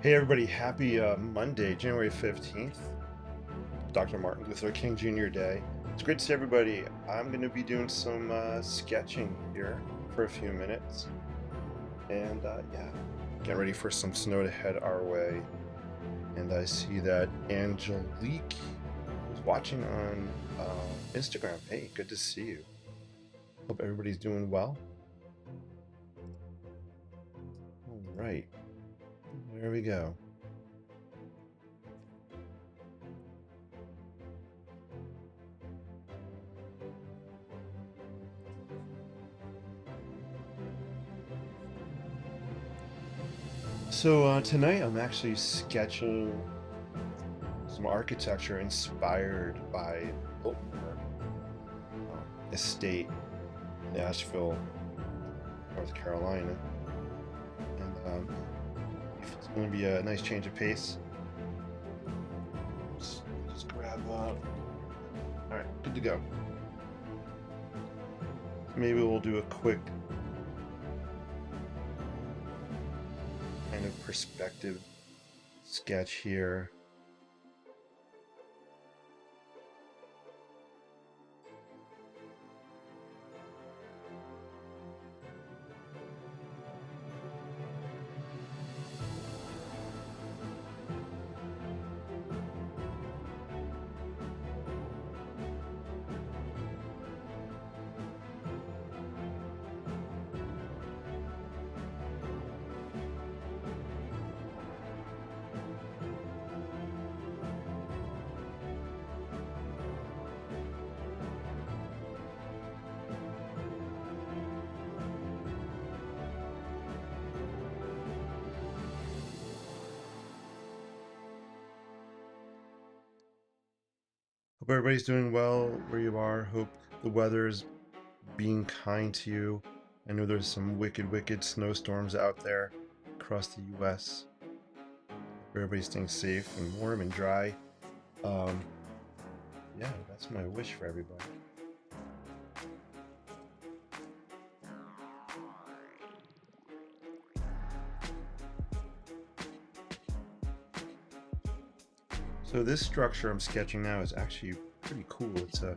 Hey everybody, happy Monday, January 15th, Dr. Martin Luther King Jr. Day. It's great to see everybody. I'm going to be doing some sketching here for a few minutes. And yeah, get ready for some snow to head our way. And I see that Angelique is watching on Instagram. Hey, good to see you. Hope everybody's doing well. All right, there we go. So tonight I'm actually sketching some architecture inspired by Biltmore estate, Nashville, North Carolina. And it's going to be a nice change of pace. Just grab all right, good to go. Maybe we'll do a quick kind of perspective sketch here. Hope everybody's doing well where you are. Hope the weather is being kind to you. I know there's some wicked snowstorms out there across the US. Hope everybody's staying safe and warm and dry. Um, yeah, that's my wish for everybody. So this structure I'm sketching now is actually pretty cool. I'm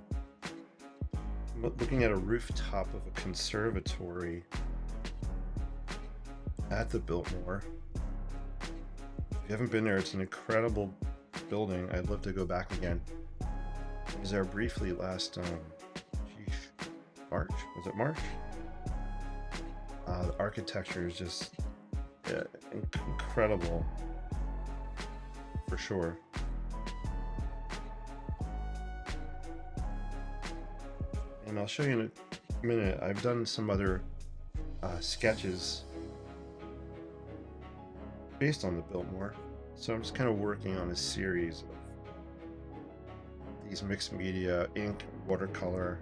looking at a rooftop of a conservatory at the Biltmore. If you haven't been there, it's an incredible building. I'd love to go back again. I was there briefly last March. Was it March? The architecture is just incredible, for sure. And I'll show you in a minute. I've done some other sketches based on the Biltmore, so I'm just kind of working on a series of these mixed media ink watercolor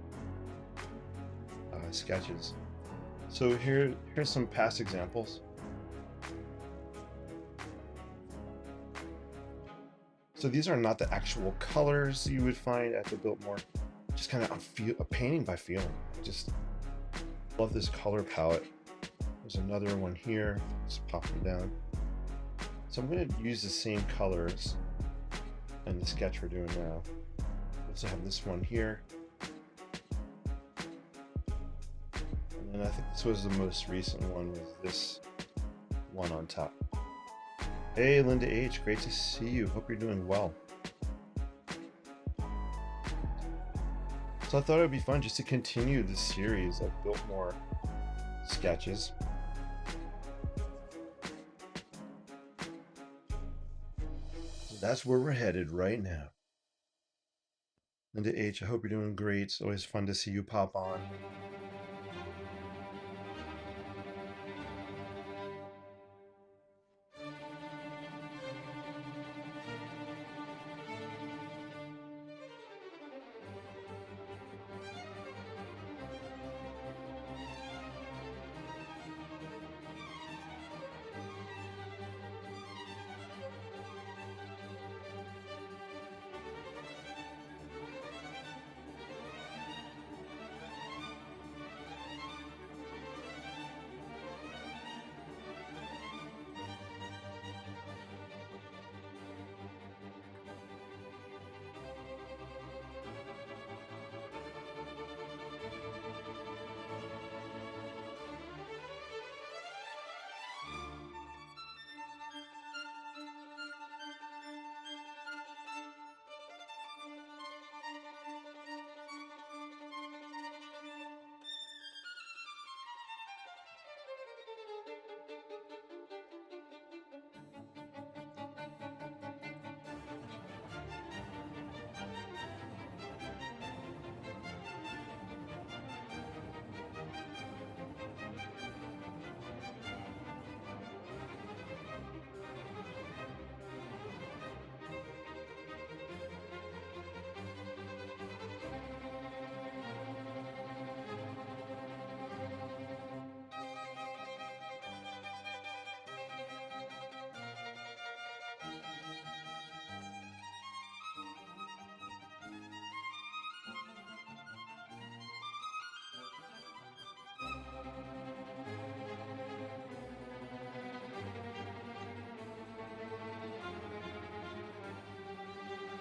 sketches. So here's some past examples. So these are not the actual colors you would find at the Biltmore, just kind of a painting by feeling. I just love this color palette. There's another one here, just popping down. So I'm going to use the same colors in the sketch we're doing now. We also have this one here. And then I think this was the most recent one with this one on top. Hey, Linda H, great to see you. Hope you're doing well. So I thought it would be fun just to continue this series of Biltmore sketches. So that's where we're headed right now. Linda H, I hope you're doing great. It's always fun to see you pop on.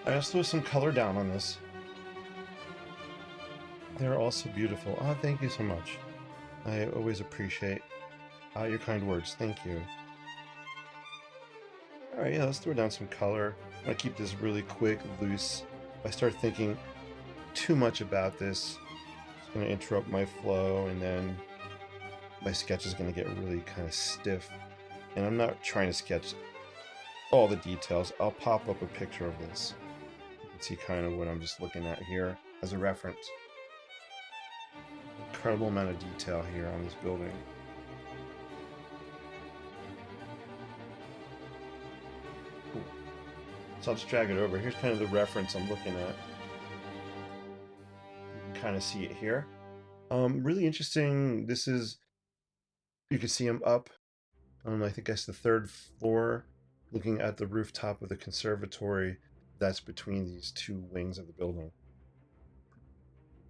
I just threw some color down on this. They're also beautiful. Oh, thank you so much. I always appreciate your kind words. Thank you. Alright, yeah, let's throw down some color. I'm going to keep this really quick, loose. If I start thinking too much about this, it's going to interrupt my flow, and then my sketch is going to get really kind of stiff. And I'm not trying to sketch all the details. I'll pop up a picture of this. You can see kind of what I'm just looking at here as a reference. Incredible amount of detail here on this building. Cool. So I'll just drag it over. Here's kind of the reference I'm looking at. You can kind of see it here. Really interesting. This is, you can see him up on, I think that's the 3rd floor, looking at the rooftop of the conservatory that's between these 2 wings of the building.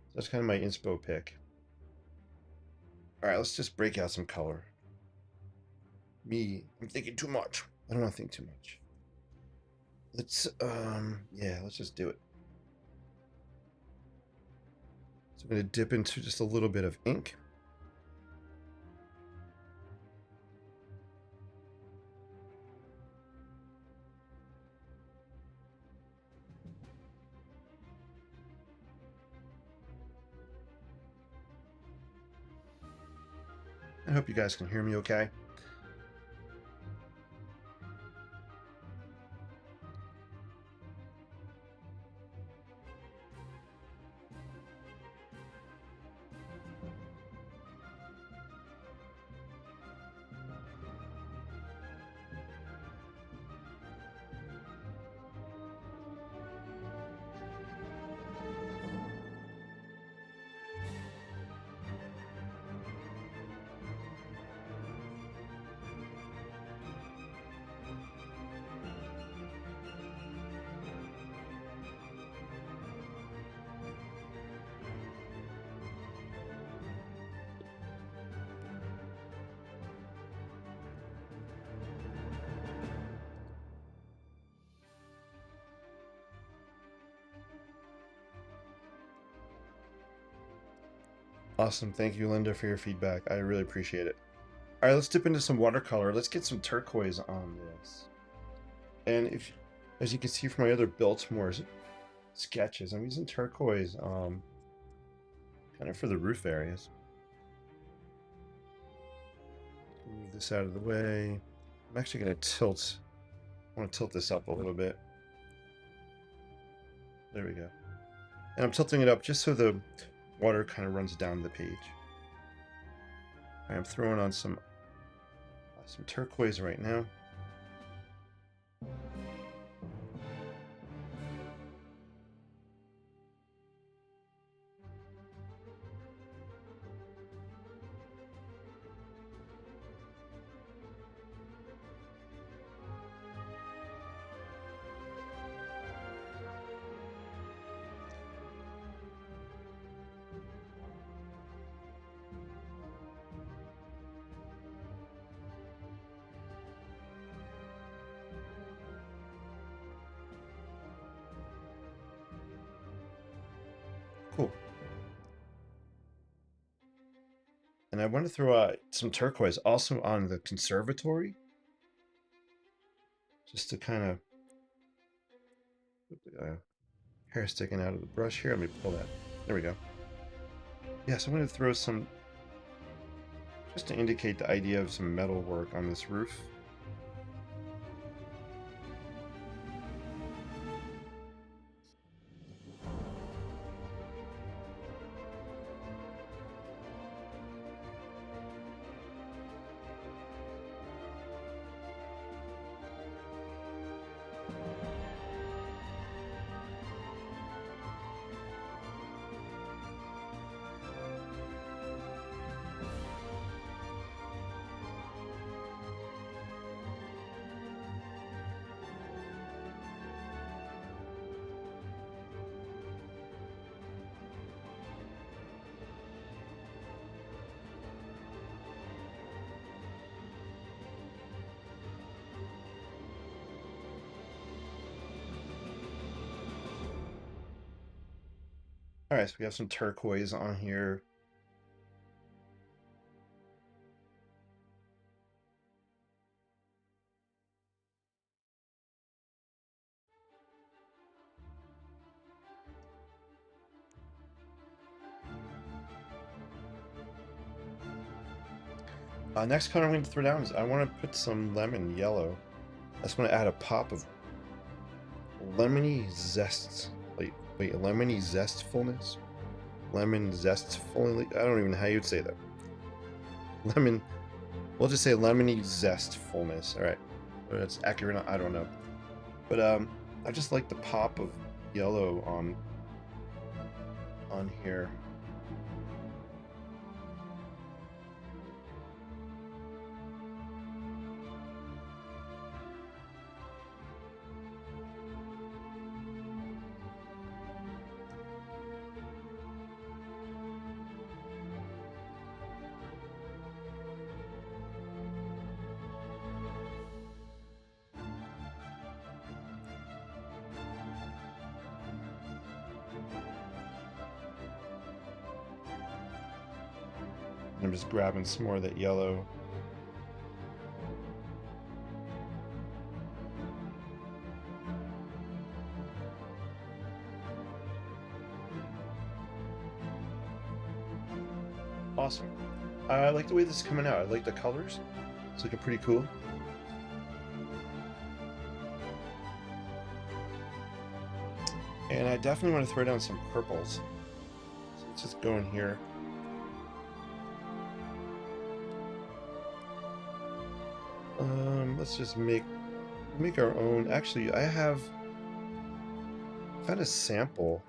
So that's kind of my inspo pick. All right, let's just break out some color. I'm thinking too much. I don't want to think too much. Let's just do it. So I'm going to dip into just a little bit of ink. I hope you guys can hear me okay. Awesome. Thank you, Linda, for your feedback. I really appreciate it. All right, let's dip into some watercolor. Let's get some turquoise on this. And as you can see from my other Biltmore sketches, I'm using turquoise kind of for the roof areas. Move this out of the way. I'm actually going to tilt. I want to tilt this up a little bit. There we go. And I'm tilting it up just so the water kind of runs down the page. I'm throwing on some turquoise right now. Cool. And I want to throw some turquoise also on the conservatory, just to kind of hair sticking out of the brush here. Let me pull that. There we go. Yes, I'm going to throw some, just to indicate the idea of some metal work on this roof. All right, so we have some turquoise on here. Next color I'm going to throw down is I want to put some lemon yellow. I just want to add a pop of lemony zest. Wait, lemony zestfulness? Lemon zestful. I don't even know how you'd say that. Lemon. We'll just say lemony zestfulness. All right, whether that's accurate or not, I don't know. But I just like the pop of yellow on here. I'm just grabbing some more of that yellow. Awesome. I like the way this is coming out. I like the colors. It's looking pretty cool. And I definitely want to throw down some purples. So let's just go in here. Let's just make our own. Actually, I found a sample.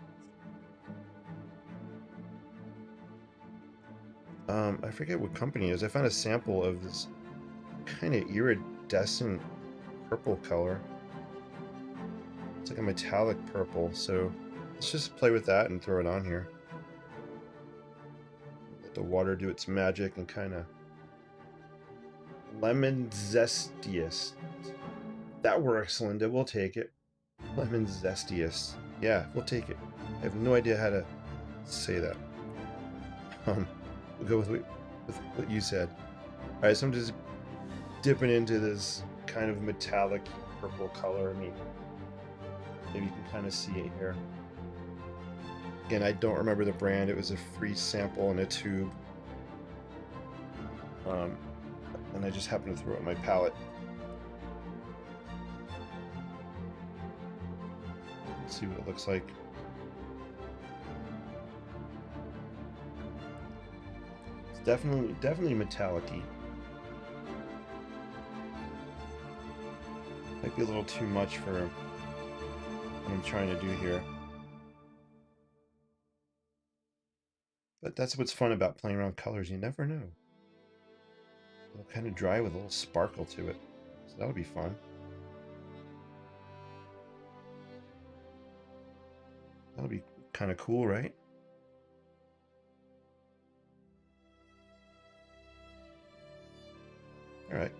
I forget what company it is. I found a sample of this kind of iridescent purple color. It's like a metallic purple. So let's just play with that and throw it on here. Let the water do its magic and kind of lemon zestiest. That works, Linda. We'll take it. Lemon zestiest. Yeah, we'll take it. I have no idea how to say that. We'll go with what you said. All right, so I'm just dipping into this kind of metallic purple color. I mean, maybe you can kind of see it here. Again, I don't remember the brand. It was a free sample in a tube. And I just happened to throw it in my palette. Let's see what it looks like. It's definitely metallic-y. Might be a little too much for what I'm trying to do here. But that's what's fun about playing around with colors. You never know. It'll kind of dry with a little sparkle to it. So that'll be fun. That'll be kind of cool, right? All right.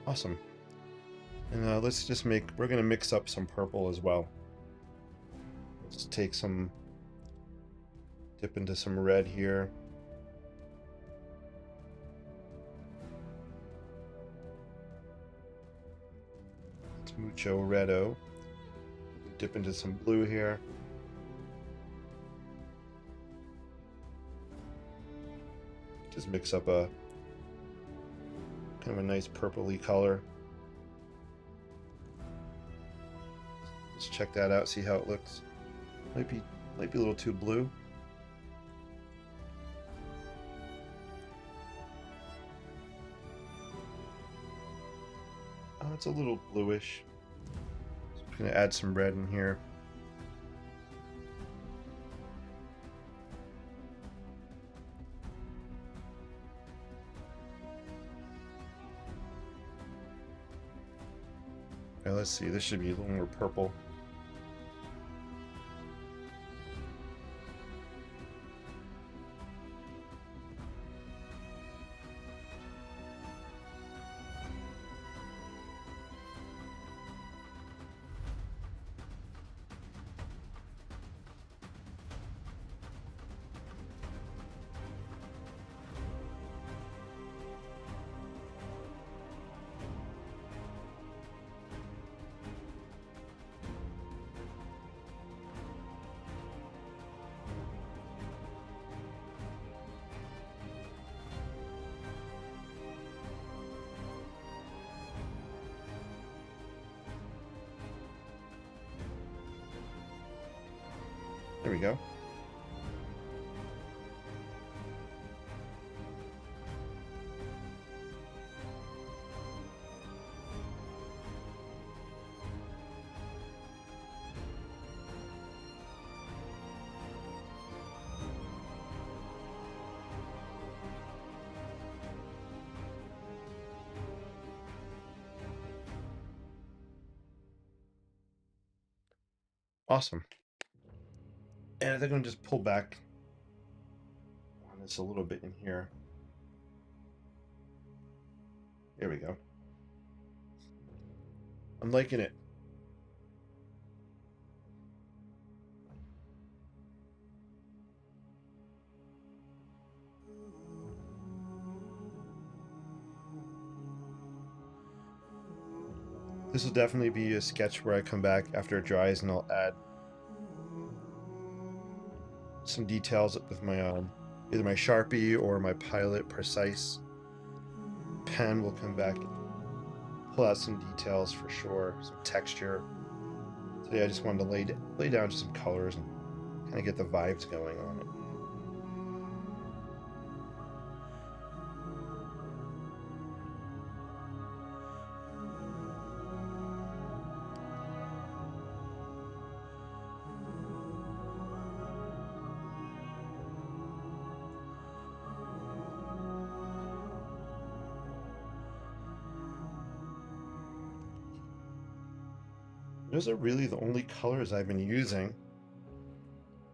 Awesome. And let's just we're going to mix up some purple as well. Let's take dip into some red here. It's mucho redo. Dip into some blue here. Just mix up a kind of a nice purpley color. Let's check that out, see how it looks. Might be a little too blue. Oh, it's a little bluish. So I'm gonna add some red in here. Now let's see, this should be a little more purple. There we go. Awesome. And I think I'm gonna just pull back on this a little bit in here. There we go. I'm liking it. This will definitely be a sketch where I come back after it dries and I'll add some details with my either my Sharpie or my Pilot Precise pen. Will come back, pull out some details for sure, some texture. Today I just wanted to lay down just some colors and kind of get the vibes going on it. Those are really the only colors I've been using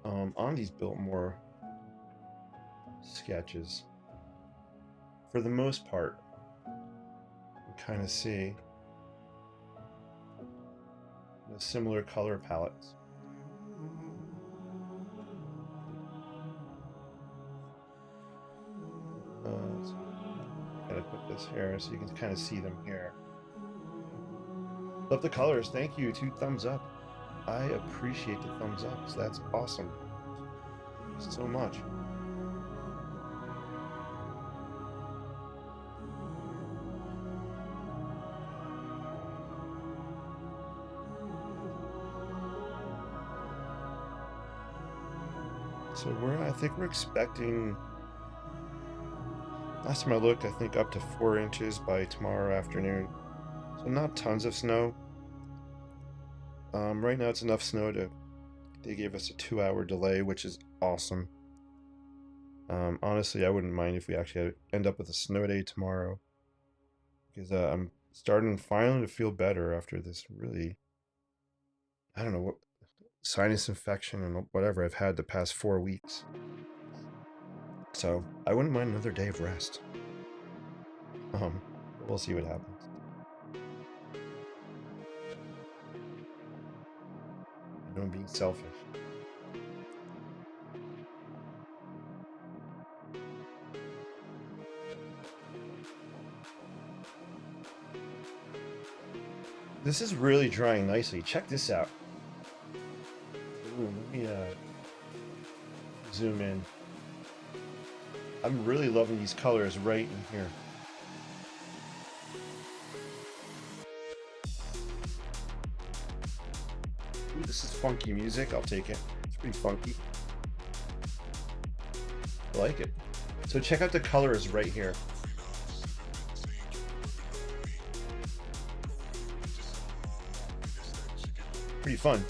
on these Biltmore sketches. For the most part, you kind of see the similar color palettes. Gotta put this here so you can kind of see them here. Love the colors. Thank you. 2 thumbs up. I appreciate the thumbs up. So that's awesome. So much. So I think we're expecting, last time I looked, I think up to 4 inches by tomorrow afternoon. So not tons of snow. Right now it's enough snow they gave us a 2-hour delay, which is awesome. Honestly, I wouldn't mind if we actually end up with a snow day tomorrow, because I'm starting finally to feel better after this really, I don't know, what sinus infection and whatever I've had the past 4 weeks. So I wouldn't mind another day of rest. We'll see what happens. I know I'm being selfish. This is really drying nicely. Check this out. Ooh, let me zoom in. I'm really loving these colors right in here. Ooh, this is funky music. I'll take it. It's pretty funky. I like it. So check out the colors right here. Pretty fun.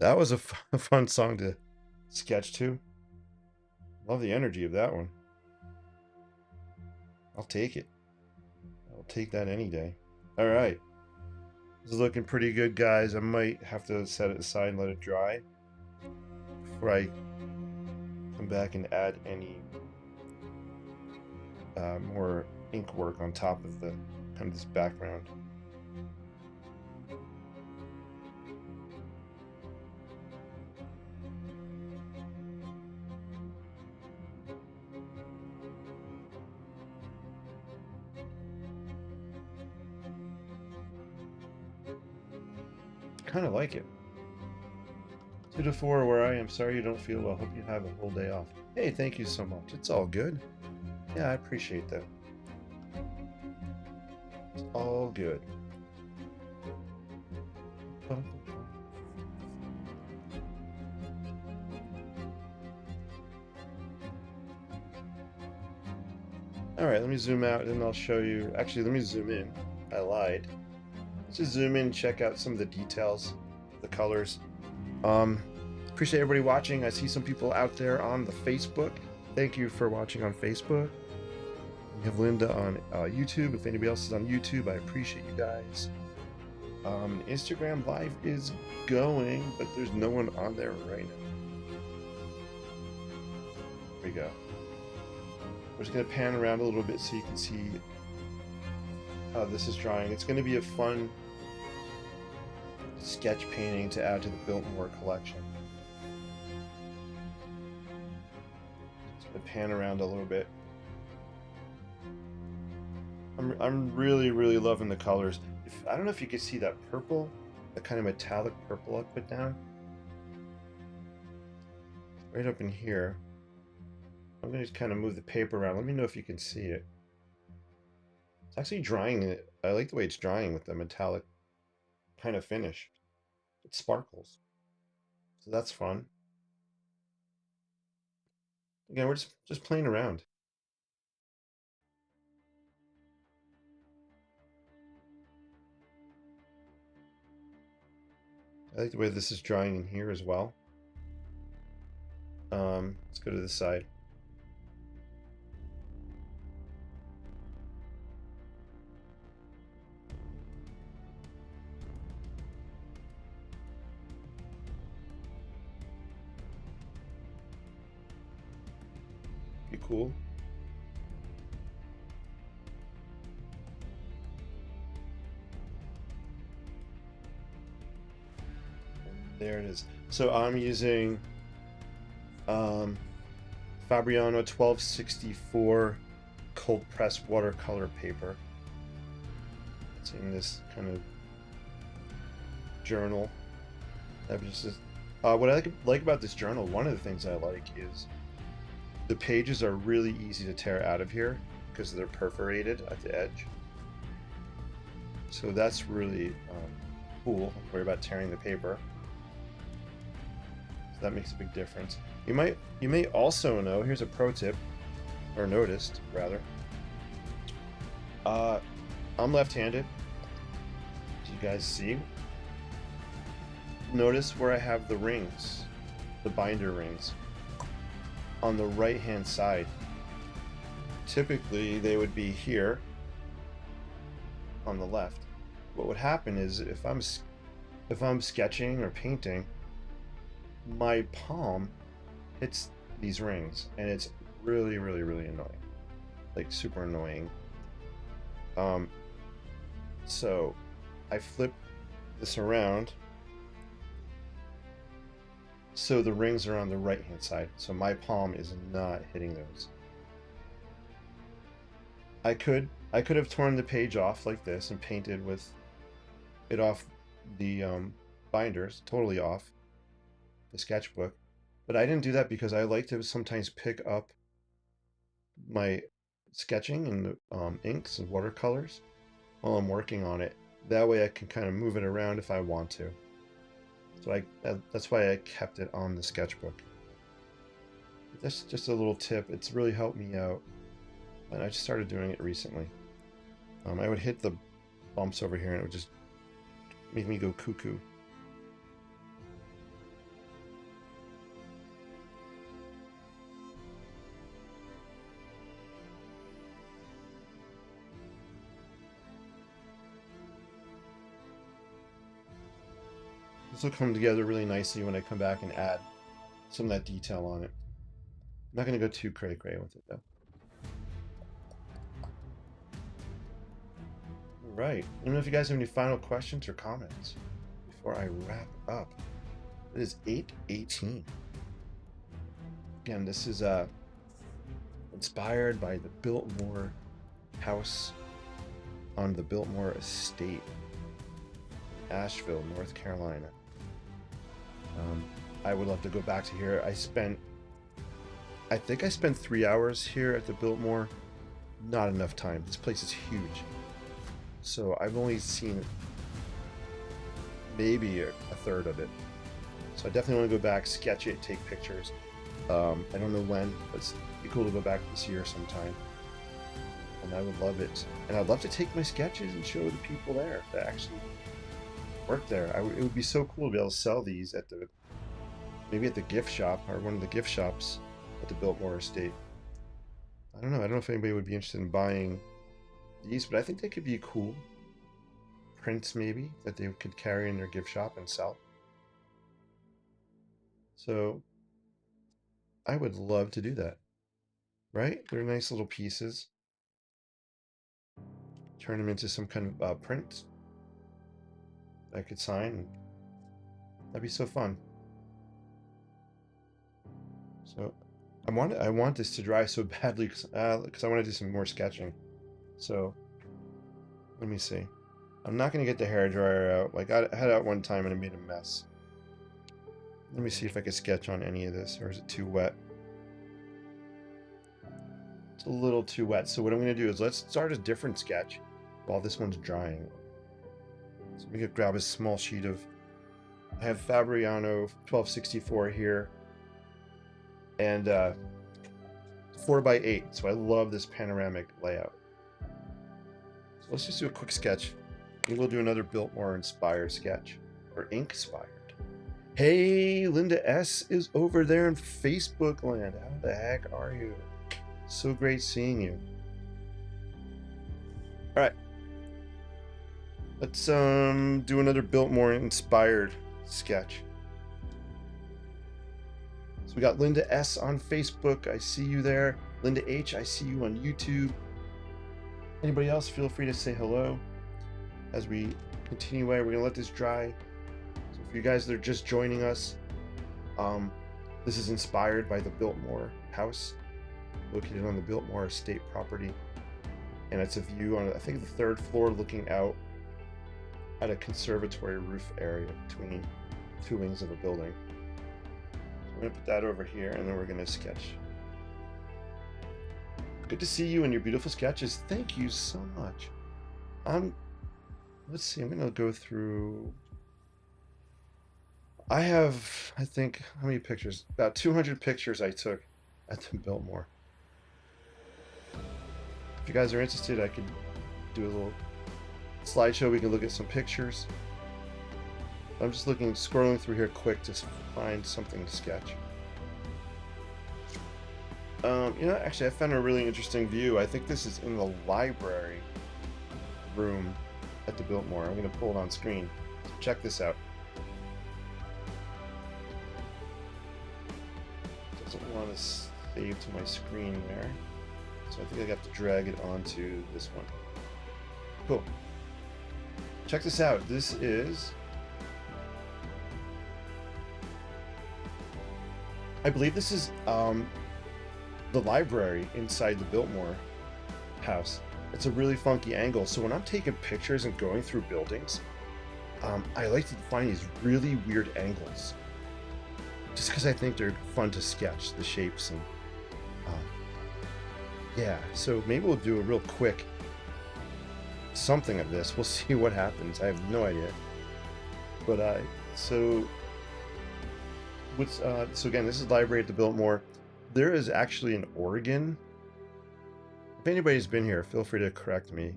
That was a fun song to sketch to. Love the energy of that one. I'll take it. I'll take that any day. All right. This is looking pretty good, guys. I might have to set it aside and let it dry before I come back and add any more ink work on top of the kind of this background. Kind of like it. 2 to 4 where I am. Sorry you don't feel well. Hope you have a whole day off. Hey, thank you so much. It's all good. Yeah, I appreciate that. It's all good. All right, let me zoom out and I'll show you. Actually, let me zoom in. I lied. Let's just zoom in and check out some of the details, the colors. Appreciate everybody watching. I see some people out there on the Facebook. Thank you for watching on Facebook. We have Linda on YouTube. If anybody else is on YouTube, I appreciate you guys. Instagram Live is going, but there's no one on there right now. There we go. We're just going to pan around a little bit so you can see how this is drying. It's going to be a fun sketch painting to add to the Biltmore collection. Just going to pan around a little bit. I'm really loving the colors. I don't know if you can see that purple, the kind of metallic purple I put down. Right up in here. I'm going to just kind of move the paper around. Let me know if you can see it. It's actually drying. I like the way it's drying with the metallic kind of finish. It sparkles. So that's fun. Again, we're just playing around. I like the way this is drying in here as well. Let's go to this side. Be cool. And there it is. So I'm using Fabriano 1264 cold press watercolor paper. It's in this kind of journal. What I like about this journal, one of the things I like is the pages are really easy to tear out of here because they're perforated at the edge. So that's really cool. Don't worry about tearing the paper. So that makes a big difference. You may also know, here's a pro tip, or noticed rather. I'm left-handed, as you guys see. Notice where I have the rings, the binder rings, on the right-hand side. Typically, they would be here on the left. What would happen is if I'm sketching or painting, my palm hits these rings, and it's really annoying, like super annoying. So I flip this around so the rings are on the right hand side, so my palm is not hitting those. I could have torn the page off like this and painted with it off the binders, totally off the sketchbook, but I didn't do that because I like to sometimes pick up my sketching in the inks and watercolors while I'm working on it. That way I can kind of move it around if I want to. So that's why I kept it on the sketchbook. That's just a little tip. It's really helped me out, and I just started doing it recently. I would hit the bumps over here and it would just make me go cuckoo. This will come together really nicely when I come back and add some of that detail on it. I'm not going to go too cray-cray with it, though. All right. I don't know if you guys have any final questions or comments before I wrap up. It is 8:18. Again, this is inspired by the Biltmore house on the Biltmore estate, Asheville, North Carolina. I would love to go back to here. I think I spent 3 hours here at the Biltmore. Not enough time. This place is huge. So I've only seen maybe a third of it. So I definitely want to go back, sketch it, take pictures. I don't know when, but it'd be cool to go back this year sometime. And I would love it. And I'd love to take my sketches and show the people there that actually work there. It would be so cool to be able to sell these at maybe at the gift shop or one of the gift shops at the Biltmore estate. I don't know if anybody would be interested in buying these, but I think they could be cool prints maybe that they could carry in their gift shop and sell. So I would love to do that, right? They're nice little pieces. Turn them into some kind of print I could sign. That'd be so fun. So I want this to dry so badly because I want to do some more sketching. So let me see. I'm not going to get the hairdryer out. Like I had it out one time and it made a mess. Let me see if I can sketch on any of this, or is it too wet? It's a little too wet. So what I'm going to do is let's start a different sketch while this one's drying. So we could grab a small sheet of, I have Fabriano 1264 here, and 4x8. So I love this panoramic layout. So let's just do a quick sketch. Maybe we'll do another Biltmore inspired sketch, or INKspired. Hey, Linda S is over there in Facebook land. How the heck are you? So great seeing you. All right. Let's do another Biltmore inspired sketch. So we got Linda S on Facebook. I see you there. Linda H, I see you on YouTube. Anybody else, feel free to say hello as we continue away. We're gonna let this dry. So for you guys that are just joining us, this is inspired by the Biltmore house located on the Biltmore estate property. And it's a view on, I think, the 3rd floor looking out at a conservatory roof area between 2 wings of a building. So I'm going to put that over here, and then we're going to sketch. Good to see you and your beautiful sketches. Thank you so much. Let's see, I'm going to go through. I have, I think, how many pictures? About 200 pictures I took at the Biltmore. If you guys are interested, I could do a little slideshow. We can look at some pictures. I'm just scrolling through here quick to find something to sketch. You know, actually, I found a really interesting view. I think this is in the library room at the Biltmore. I'm going to pull it on screen. So check this out. Doesn't want to save to my screen there. So I think I have to drag it onto this one. Cool. Check this out. This is, I believe this is the library inside the Biltmore house. It's a really funky angle. So when I'm taking pictures and going through buildings, I like to find these really weird angles. Just because I think they're fun to sketch, the shapes and yeah, so maybe we'll do a real quick something of this. We'll see what happens. I have no idea. But so again, this is library at the Biltmore. There is actually an organ. If anybody's been here, feel free to correct me.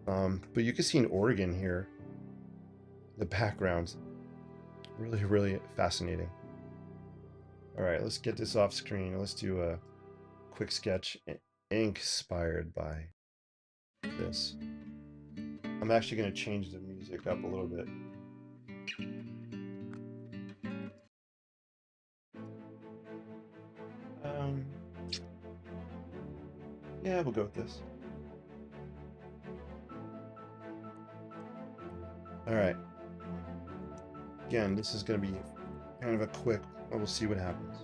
But you can see an organ here. The background's really, really fascinating. All right, let's get this off screen. Let's do a quick sketch. INKspired by this. I'm actually going to change the music up a little bit. Yeah, we'll go with this. All right. Again, this is going to be kind of a quick, we'll see what happens.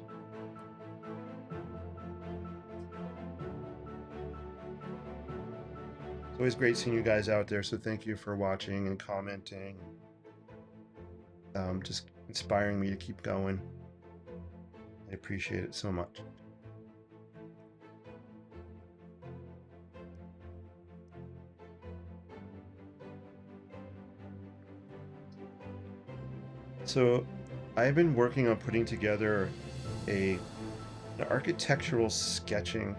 It's always great seeing you guys out there, so thank you for watching and commenting. Just inspiring me to keep going. I appreciate it so much. So I've been working on putting together an architectural sketching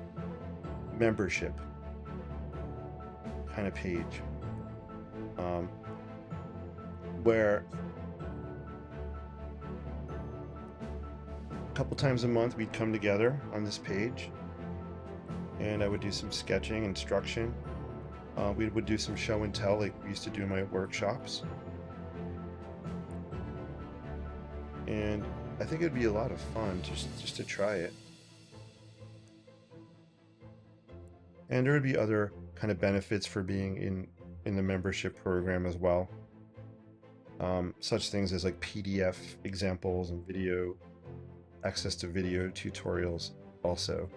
membership kind of page, where a couple times a month we'd come together on this page and I would do some sketching, instruction. We would do some show and tell like we used to do in my workshops. And I think it'd be a lot of fun just to try it. And there would be other kind of benefits for being in the membership program as well. Such things as like PDF examples and video, access to video tutorials also.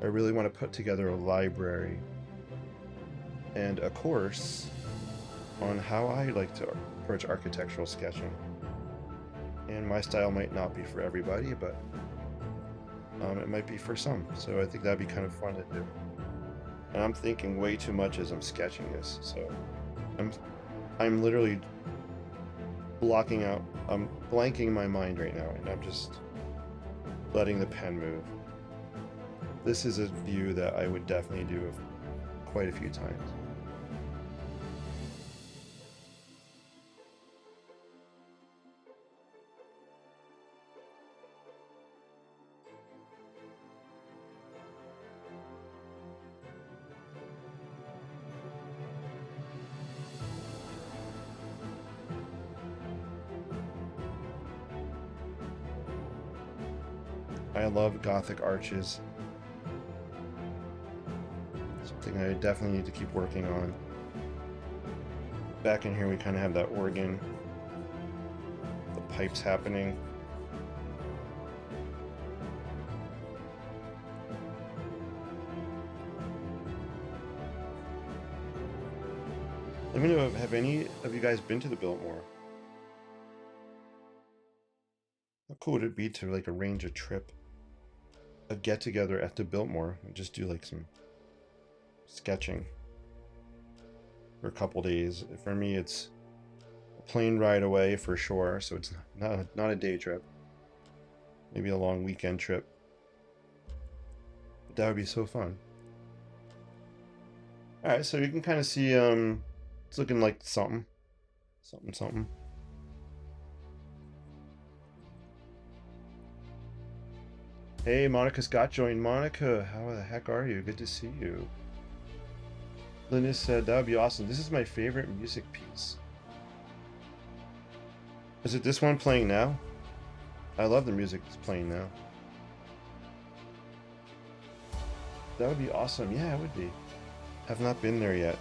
I really want to put together a library and a course on how I like to approach architectural sketching. And my style might not be for everybody, but it might be for some. So I think that'd be kind of fun to do. And I'm thinking way too much as I'm sketching this, so I'm literally blocking out, I'm blanking my mind right now, and I'm just letting the pen move. This is a view that I would definitely do quite a few times. I love Gothic arches. Something I definitely need to keep working on. Back in here we kind of have that organ, the pipes happening. Let me know, have any of you guys been to the Biltmore? How cool would it be to like arrange a trip, a get together at the Biltmore and just do like some sketching for a couple days? For me, it's a plane ride away for sure, so it's not a day trip. Maybe a long weekend trip. But that would be so fun. All right, so you can kind of see it's looking like something. Hey, Monica Scott joined. Monica, how the heck are you? Good to see you. Linus said, that would be awesome. This is my favorite music piece. Is it this one playing now? I love the music that's playing now. That would be awesome. Yeah, it would be. Have not been there yet.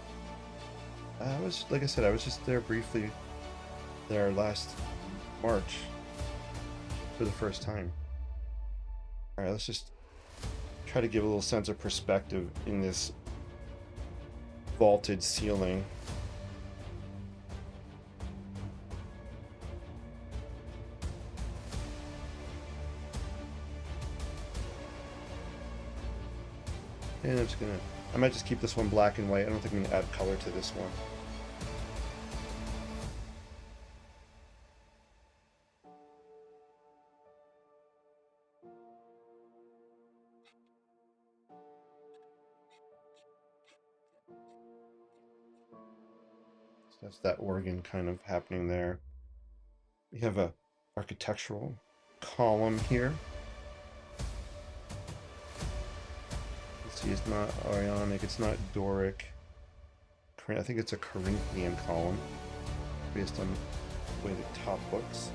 Like I said, I was just there briefly there last March for the first time. All right, let's just try to give a little sense of perspective in this vaulted ceiling. And I might just keep this one black and white. I don't think we can add color to this one. So that's that organ kind of happening there. We have a architectural column here. See, it's not Ionic, it's not Doric. I think it's a Corinthian column based on the way the top looks.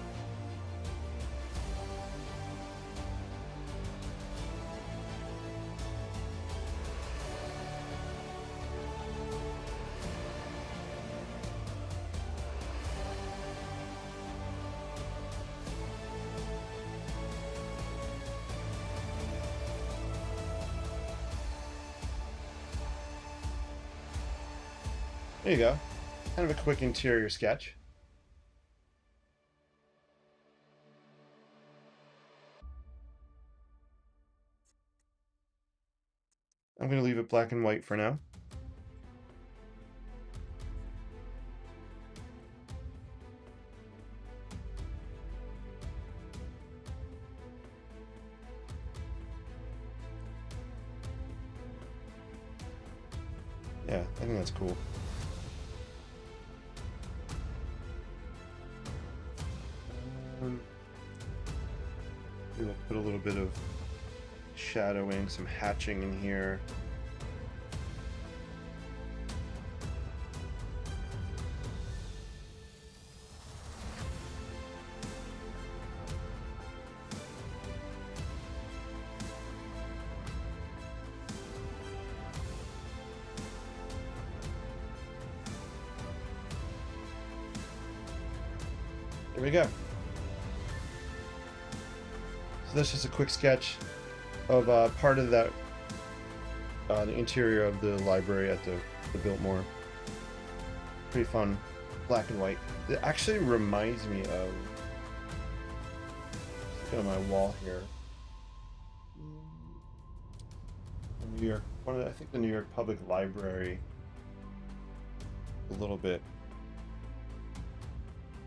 There you go. Kind of a quick interior sketch. I'm going to leave it black and white for now. Yeah, I think that's cool. We'll put a little bit of shadowing, some hatching in here. There we go. So that's just a quick sketch of part of that, the interior of the library at the Biltmore. Pretty fun, black and white. It actually reminds me of, look at my wall here, New York, I think the New York Public Library, a little bit.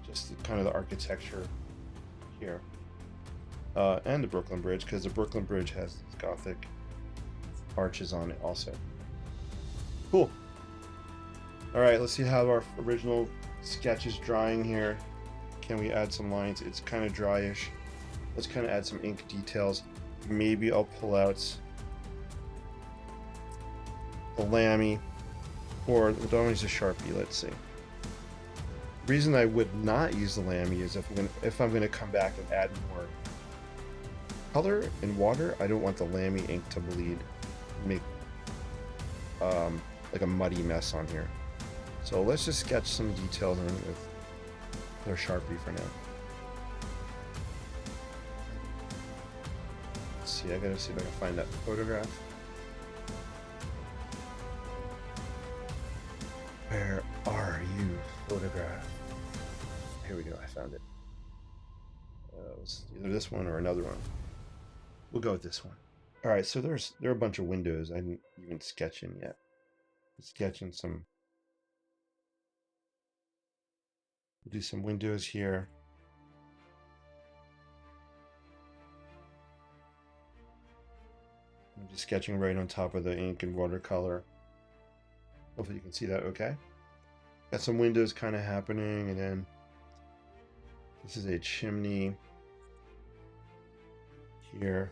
Just kind of the architecture here. And the Brooklyn Bridge, because the Brooklyn Bridge has these Gothic arches on it also. Cool. All right, let's see how our original sketch is drying here. Can we add some lines? It's kind of dryish. Let's kind of add some ink details. Maybe I'll pull out the Lamy, or don't use a Sharpie. Let's see. The reason I would not use the Lamy is if I'm gonna come back and add more color in water, I don't want the Lamy ink to bleed, make like a muddy mess on here. So let's just sketch some details on with our Sharpie for now. Let's see, I gotta see if I can find that photograph. Where are you, photograph? Here we go, I found it. It's either this one or another one. We'll go with this one. All right, so there are a bunch of windows I didn't even sketch in yet. I'm sketching some. We'll do some windows here. I'm just sketching right on top of the ink and watercolor. Hopefully you can see that okay. Got some windows kind of happening, and then this is a chimney here.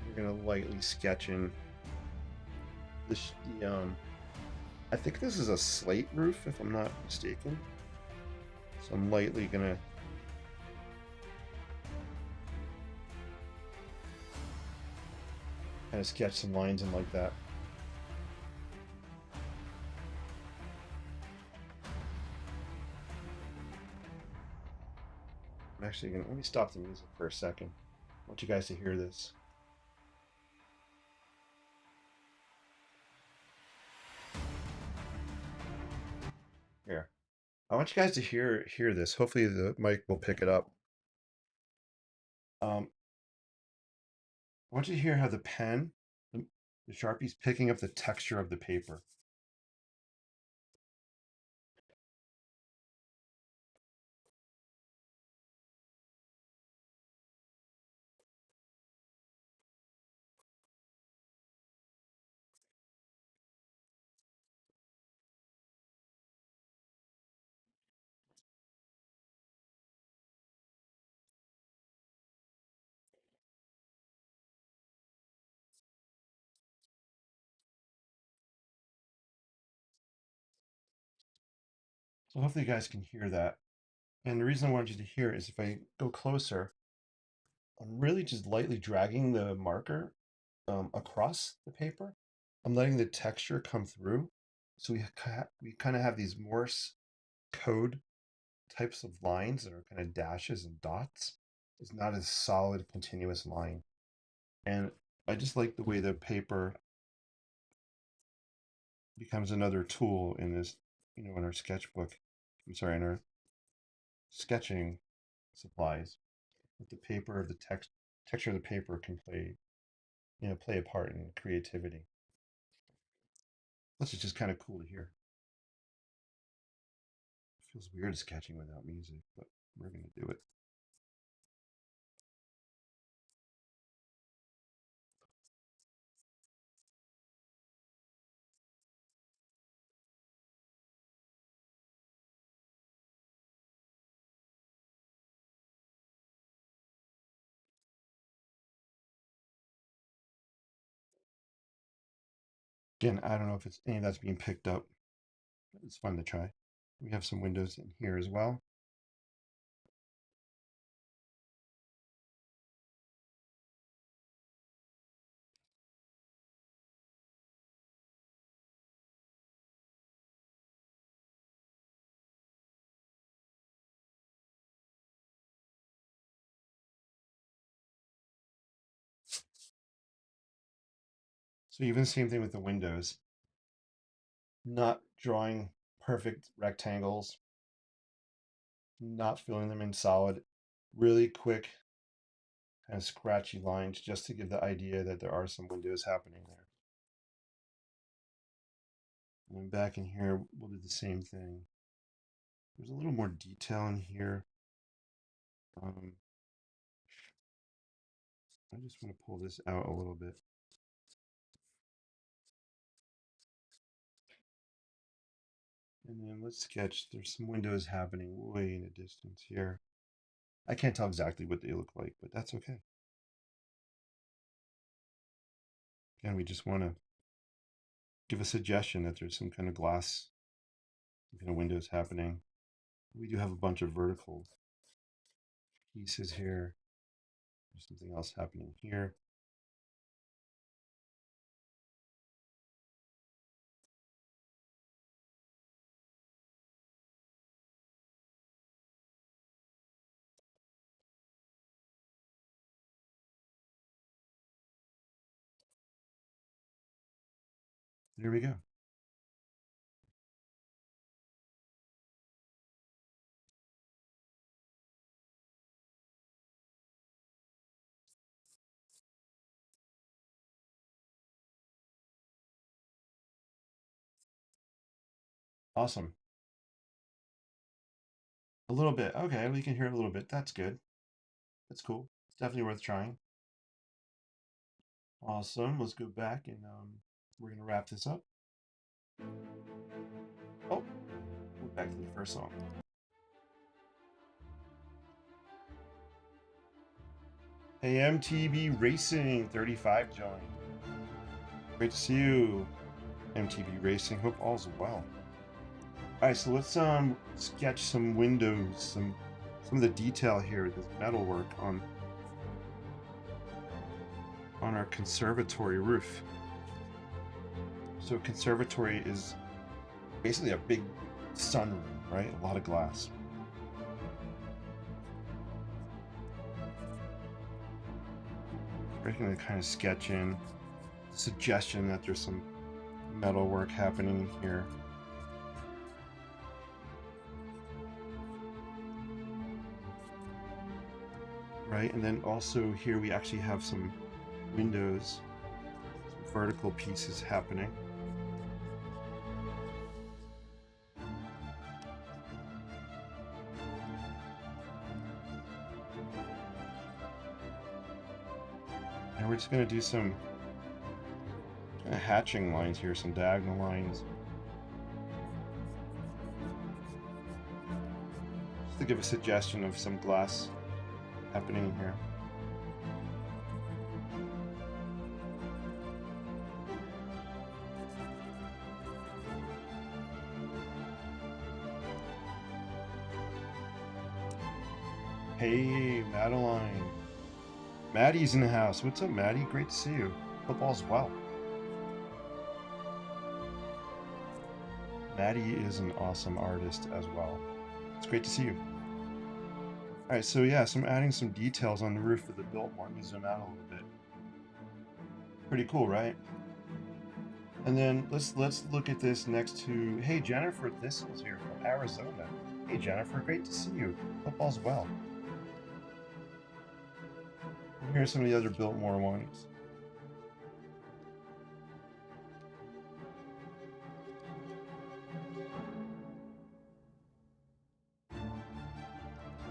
We're gonna lightly sketch in this. I think this is a slate roof, if I'm not mistaken. So I'm lightly gonna kind of sketch some lines in like that. I'm actually gonna, let me stop the music for a second. I want you guys to hear this. Here. I want you guys to hear this. Hopefully the mic will pick it up. I want you to hear how the pen, the Sharpie's picking up the texture of the paper. So hopefully you guys can hear that. And the reason I want you to hear it is if I go closer, I'm really just lightly dragging the marker across the paper. I'm letting the texture come through. So we kind of have these Morse code types of lines that are kind of dashes and dots. It's not a solid continuous line. And I just like the way the paper becomes another tool in this, in our sketchbook. I'm sorry, in our sketching supplies. With the paper, the texture of the paper can play a part in creativity. Plus, it's just kind of cool to hear. It feels weird sketching without music, but we're going to do it. Again, I don't know if it's any of that's being picked up, but it's fun to try. We have some windows in here as well. So even the same thing with the windows, not drawing perfect rectangles, not filling them in solid, really quick, kind of scratchy lines just to give the idea that there are some windows happening there. And then back in here, we'll do the same thing. There's a little more detail in here. I just want to pull this out a little bit. And then let's sketch. There's some windows happening way in the distance here. I can't tell exactly what they look like, but that's okay. Again, we just want to give a suggestion that there's some kind of glass, some kind of windows happening. We do have a bunch of vertical pieces here. There's something else happening here. There we go. Awesome. A little bit. Okay, we can hear it a little bit. That's good. That's cool. It's definitely worth trying. Awesome. Let's go back and we're going to wrap this up. Oh, we're back to the first song. Hey, MTB Racing 35 joined. Great to see you, MTB Racing. Hope all's well. All right, so let's sketch some windows, some of the detail here, this metalwork on our conservatory roof. So conservatory is basically a big sunroom, right? A lot of glass. We're going to kind of sketch in suggestion that there's some metalwork happening here. Right, and then also here we actually have some windows, some vertical pieces happening. And we're just going to do some kind of hatching lines here, some diagonal lines. Just to give a suggestion of some glass happening here. Hey, Madeline. Maddie's in the house. What's up, Maddie? Great to see you. Hope all's well. Maddie is an awesome artist as well. It's great to see you. All right, so yeah, so I'm adding some details on the roof of the Biltmore. Let me zoom out a little bit. Pretty cool, right? And then let's look at this next to, hey, Jennifer Thistle's here from Arizona. Hey, Jennifer, great to see you. Hope all's well. And here are some of the other Biltmore ones.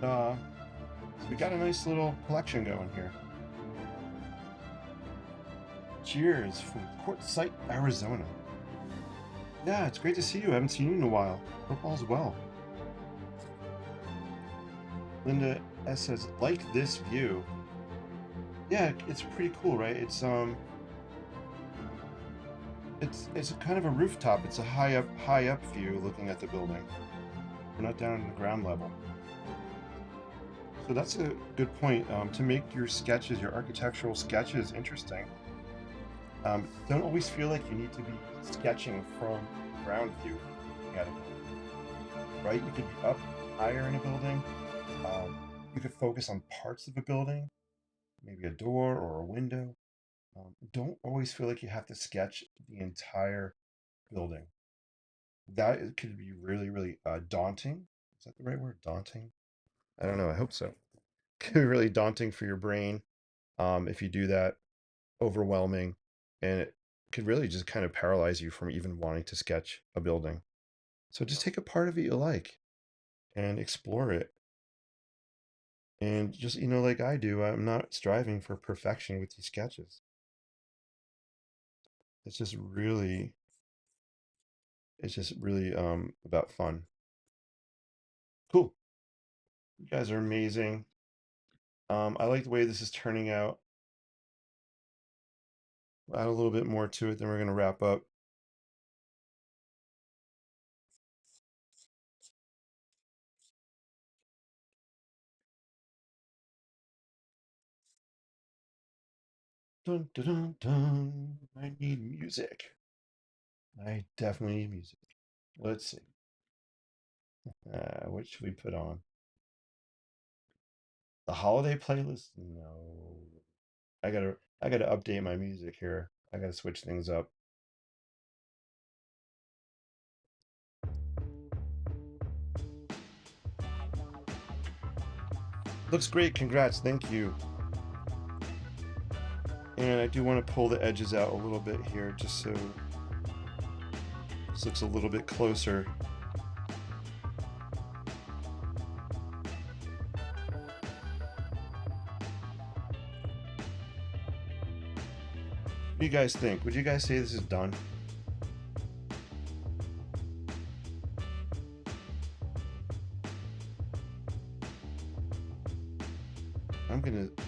So we got a nice little collection going here. Cheers from Quartzsite, Arizona. Yeah, it's great to see you. I haven't seen you in a while. Hope all's well. Linda S says, like this view. Yeah, it's pretty cool, right? It's a kind of a rooftop. It's a high up view looking at the building. We're not down in the ground level. So that's a good point. To make your sketches, your architectural sketches interesting, don't always feel like you need to be sketching from ground view at a building, right? You could be up higher in a building. You could focus on parts of a building, maybe a door or a window. Don't always feel like you have to sketch the entire building. That could be really, really daunting. Is that the right word? Daunting? I don't know. I hope so. It could be really daunting for your brain if you do that. Overwhelming, and it could really just kind of paralyze you from even wanting to sketch a building. So just take a part of it you like and explore it. And just, like I do, I'm not striving for perfection with these sketches. It's just really about fun. Cool. You guys are amazing. I like the way this is turning out. Add a little bit more to it, then we're going to wrap up. Dun, dun, dun, dun. I need music. I definitely need music. Let's see. What should we put on? The holiday playlist? No. I gotta update my music here. I gotta switch things up. Looks great, congrats, thank you. And I do want to pull the edges out a little bit here just so this looks a little bit closer. What do you guys think? Would you guys say this is done?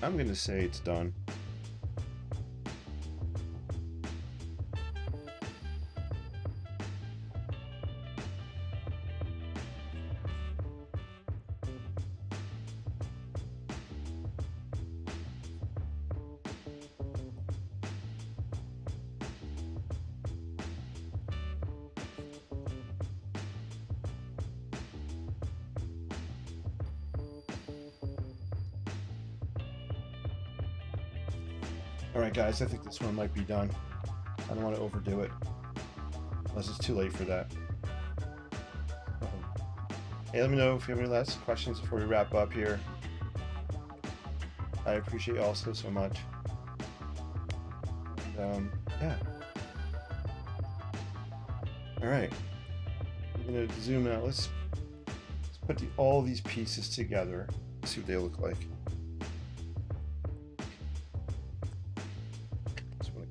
I'm gonna say it's done. Alright guys, I think this one might be done. I don't want to overdo it. Unless it's too late for that. Hey, let me know if you have any last questions before we wrap up here. I appreciate you all so much. And, yeah. Alright. I'm going to zoom out. Let's put all these pieces together. See what they look like.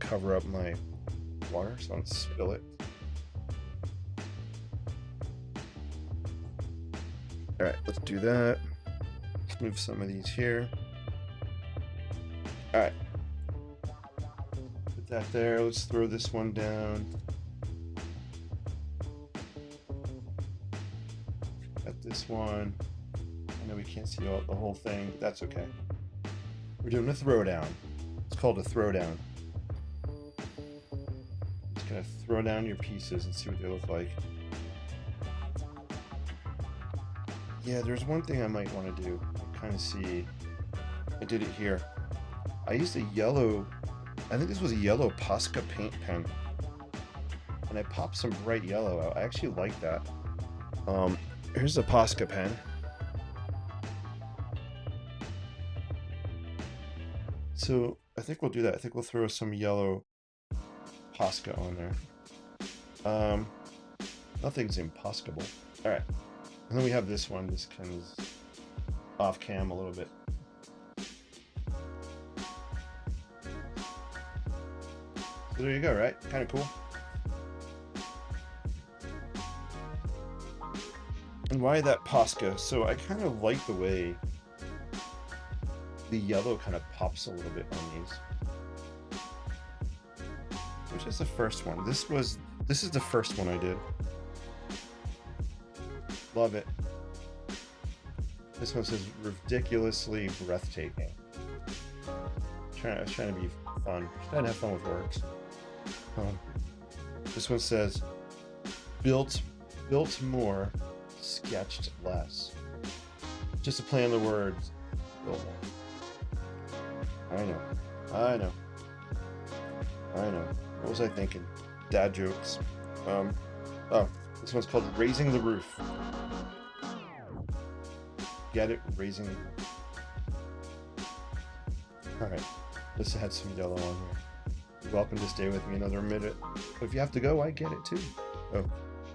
Cover up my water so I don't spill it. All right, let's do that. Let's move some of these here. All right, put that there. Let's throw this one down. Got this one. I know we can't see the whole thing, but that's okay. We're doing a throwdown. It's called a throwdown. Gonna throw down your pieces and see what they look like. Yeah, there's one thing I might want to do. Kind of see. I did it here. I used a yellow, I think this was a yellow Posca paint pen, and I popped some bright yellow out. I actually like that. Here's a Posca pen. So I think we'll do that. I think we'll throw some yellow Posca on there. Nothing's impossible. All right, and then we have this one. This kind of off cam a little bit. So there you go, right? Kind of cool. And why that Posca? So I kind of like the way the yellow kind of pops a little bit on these. Which is the first one? This is the first one I did. Love it. This one says ridiculously breathtaking. I was trying to be fun. Trying to have fun with words. This one says Biltmore sketched less. Just a play on the words. Biltmore. I know. What was I thinking? Dad jokes. Oh, this one's called Raising the Roof. Get it? Raising the Roof. Alright, this had some yellow on here. You're welcome to stay with me another minute. But if you have to go, I get it too.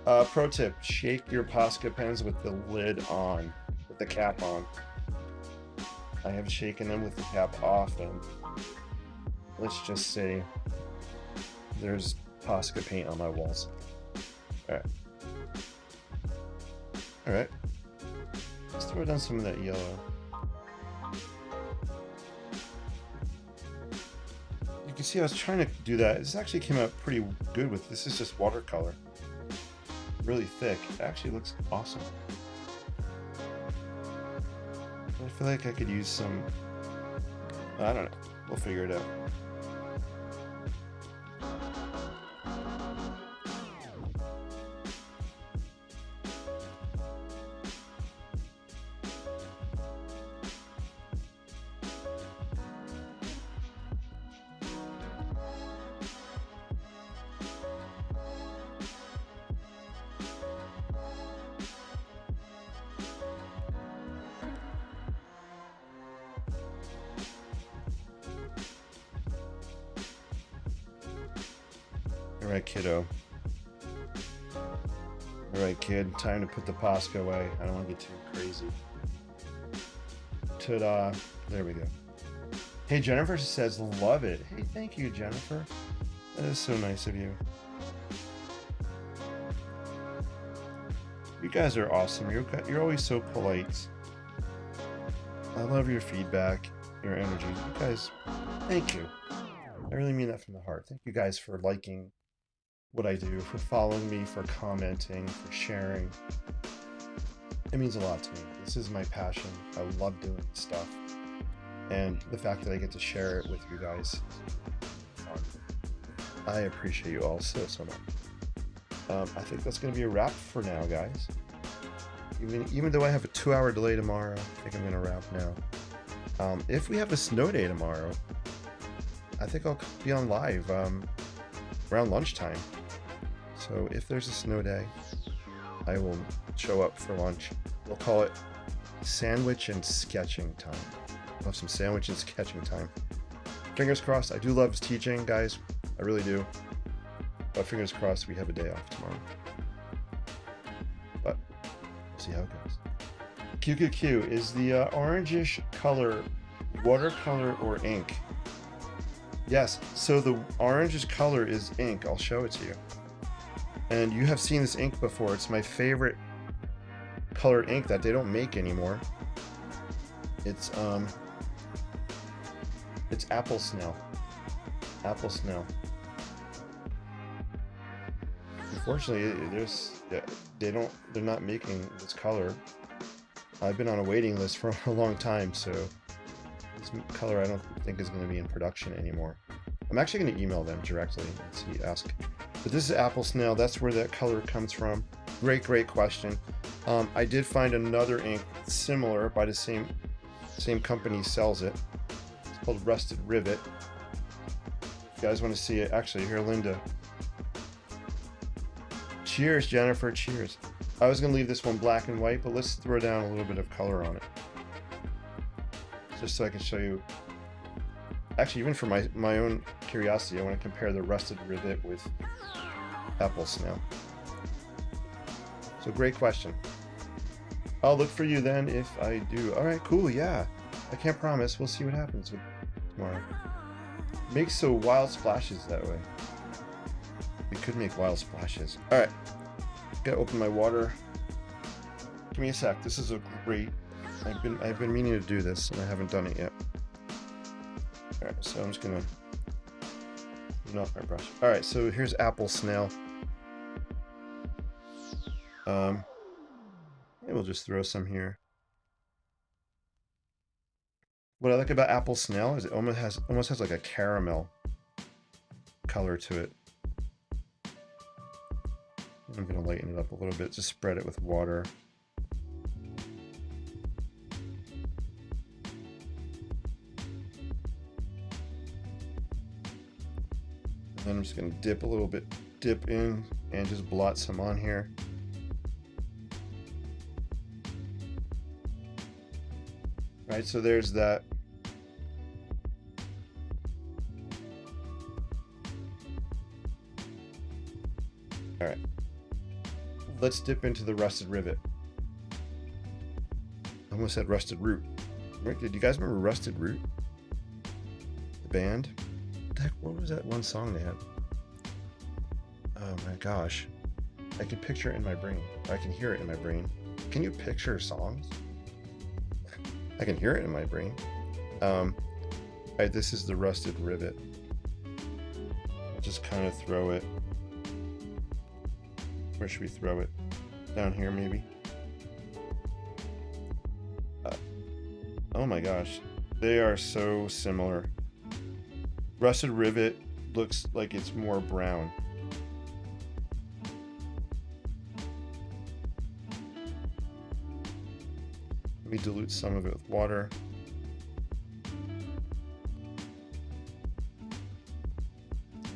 Oh. Pro tip, shake your Posca pens with the lid on, with the cap on. I have shaken them with the cap off, and let's just say there's Posca paint on my walls. Alright. Let's throw down some of that yellow. You can see I was trying to do that. This actually came out pretty good with this. Is just watercolor. Really thick. It actually looks awesome. I feel like I could use some, I don't know. We'll figure it out. Alright, kiddo. Alright, kid. Time to put the Posca away. I don't want to get too crazy. Ta-da. There we go. Hey, Jennifer says, love it. Hey, thank you, Jennifer. That is so nice of you. You guys are awesome. You're always so polite. I love your feedback, your energy. You guys, thank you. I really mean that from the heart. Thank you guys for liking what I do, for following me, for commenting, for sharing. It means a lot to me. This is my passion. I love doing this stuff. And the fact that I get to share it with you guys, I appreciate you all so much. I think that's going to be a wrap for now, guys. Even though I have a 2-hour delay tomorrow, I think I'm going to wrap now. If we have a snow day tomorrow, I think I'll be on live around lunchtime. So if there's a snow day, I will show up for lunch. We'll call it sandwich and sketching time. We'll have some sandwich and sketching time. Fingers crossed. I do love teaching, guys. I really do. But fingers crossed we have a day off tomorrow. But we'll see how it goes. QQQ, is the orangish color watercolor or ink? Yes, so the orangish color is ink. I'll show it to you. And you have seen this ink before. It's my favorite colored ink that they don't make anymore. It's apple snail. Apple snail. Unfortunately, they're not making this color. I've been on a waiting list for a long time, so this color I don't think is going to be in production anymore. I'm actually going to email them directly and ask. But this is apple snail. That's where that color comes from. Great question. I did find another ink similar by the same company sells it. It's called Rusted Rivet. If you guys want to see it, actually, here, Linda. Cheers, Jennifer. Cheers. I was gonna leave this one black and white, but let's throw down a little bit of color on it, just so I can show you. Actually, even for my own curiosity, I want to compare the Rusted Rivet with Apple Snail. So great question. I'll look for you then if I do. All right, cool. Yeah, I can't promise. We'll see what happens with tomorrow. Makes so wild splashes that way. We could make wild splashes. All right, gotta open my water. Give me a sec. This is a great. I've been meaning to do this and I haven't done it yet. All right, so I'm just gonna clean off my brush. All right, so here's Apple Snail. And we'll just throw some here. What I like about Apple Snail is it almost has like a caramel color to it. I'm gonna lighten it up a little bit, just spread it with water. And then I'm just gonna dip in and just blot some on here. Right, so there's that. All right, let's dip into the Rusted Rivet. I almost said Rusted Root. Right? Did you guys remember Rusted Root? The band? What was that one song they had? Oh my gosh. I can picture it in my brain. I can hear it in my brain. Can you picture songs? I can hear it in my brain. All right, this is the Rusted Rivet. I'll just kind of throw it. Where should we throw it? Down here, maybe? Oh my gosh. They are so similar. Rusted Rivet looks like it's more brown. Let me dilute some of it with water.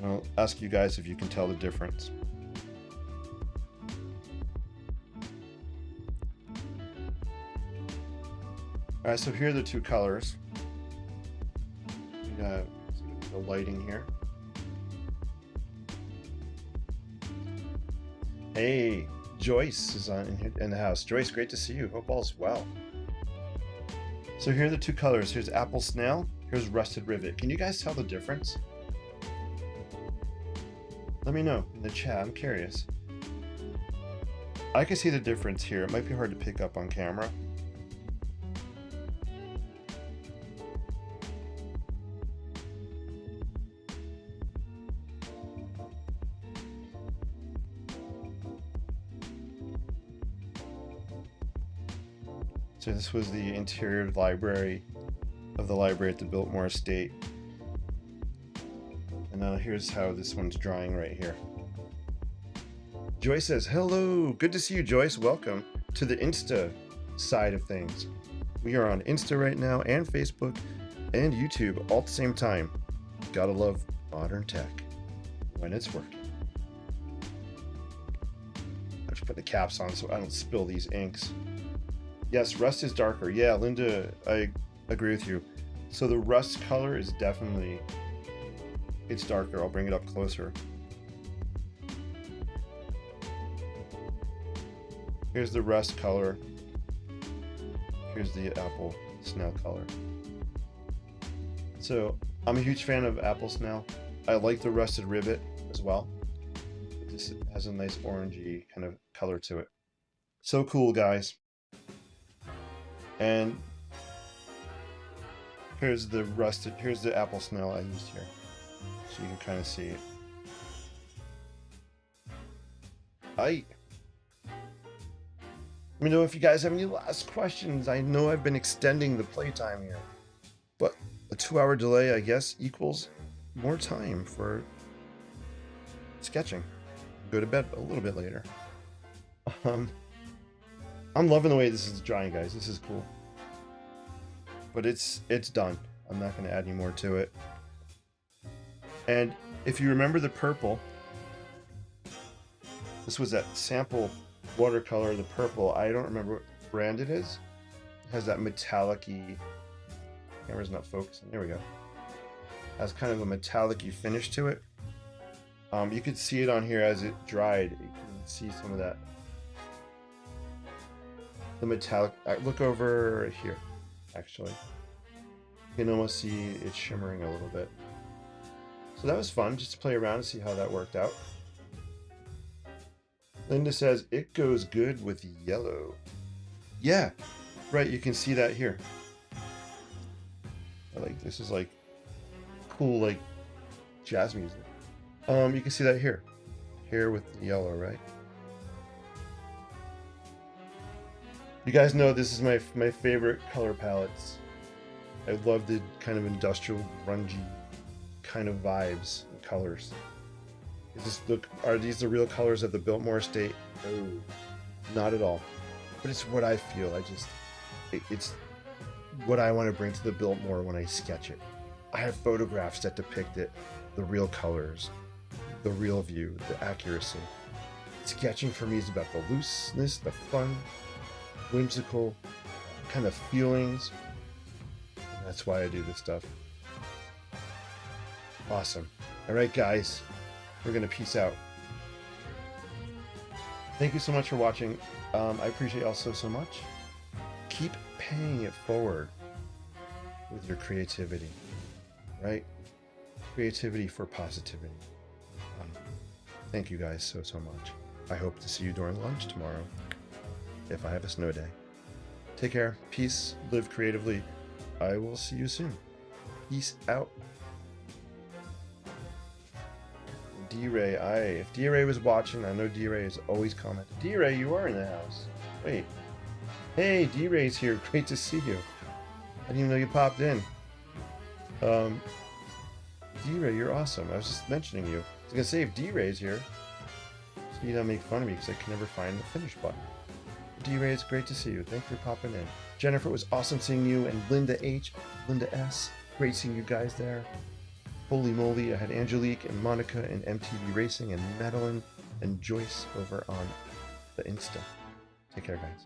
I'll ask you guys if you can tell the difference. All right, so here are the two colors. We got the lighting here. Hey, Joyce is in the house. Joyce, great to see you. Hope all's well. So here are the two colors. Here's Apple Snail. Here's Rusted Rivet. Can you guys tell the difference? Let me know in the chat. I'm curious. I can see the difference here. It might be hard to pick up on camera. So this was the interior library of the library at the Biltmore estate. And now here's how this one's drying right here. Joyce says, hello, good to see you, Joyce. Welcome to the Insta side of things. We are on Insta right now and Facebook and YouTube all at the same time. Gotta love modern tech when it's working. I have to put the caps on so I don't spill these inks. Yes, rust is darker. Yeah, Linda, I agree with you. So the rust color is definitely, it's darker. I'll bring it up closer. Here's the rust color. Here's the Apple Snail color. So I'm a huge fan of Apple Snail. I like the Rusted Rivet as well. This has a nice orangey kind of color to it. So cool, guys. And here's the Apple Snail I used here. So you can kind of see it. Let me know if you guys have any last questions. I know I've been extending the playtime here, but a 2-hour delay, I guess, equals more time for sketching. Go to bed a little bit later. I'm loving the way this is drying, guys. This is cool. But it's done. I'm not going to add any more to it. And if you remember the purple, this was that sample watercolor, the purple. I don't remember what brand it is. It has that metallic-y, camera's not focusing, there we go. It has kind of a metallic-y finish to it. You could see it on here as it dried. You can see some of that. The metallic, look over here, actually. You can almost see it shimmering a little bit. So that was fun, just to play around and see how that worked out. Linda says, it goes good with yellow. Yeah, right, you can see that here. This is like cool, like jazz music. You can see that here. Here with the yellow, right? You guys know this is my favorite color palettes. I love the kind of industrial, grungy kind of vibes and colors. Are these the real colors of the Biltmore estate? No, not at all. But it's what I feel. It's what I want to bring to the Biltmore when I sketch it. I have photographs that depict it, the real colors, the real view, the accuracy. Sketching for me is about the looseness, the fun, whimsical kind of feelings. And that's why I do this stuff. Awesome. All right, guys, we're going to peace out. Thank you so much for watching. I appreciate y'all so much. Keep paying it forward with your creativity, right? Creativity for positivity. Thank you guys so much. I hope to see you during lunch tomorrow, if I have a snow day. Take care. Peace. Live creatively. I will see you soon. Peace out. D-Ray, if D-Ray was watching, I know D-Ray is always commenting. D-Ray, you are in the house. Wait. Hey, D-Ray's here. Great to see you. I didn't even know you popped in. D-Ray, you're awesome. I was just mentioning you. I was gonna say, if D-Ray's here, so you don't make fun of me because I can never find the finish button. D-Ray, it's great to see you. Thanks for popping in. Jennifer, it was awesome seeing you, and Linda H, Linda S, great seeing you guys there. Holy moly, I had Angelique and Monica and MTV Racing and Madeline and Joyce over on the Insta. Take care, guys.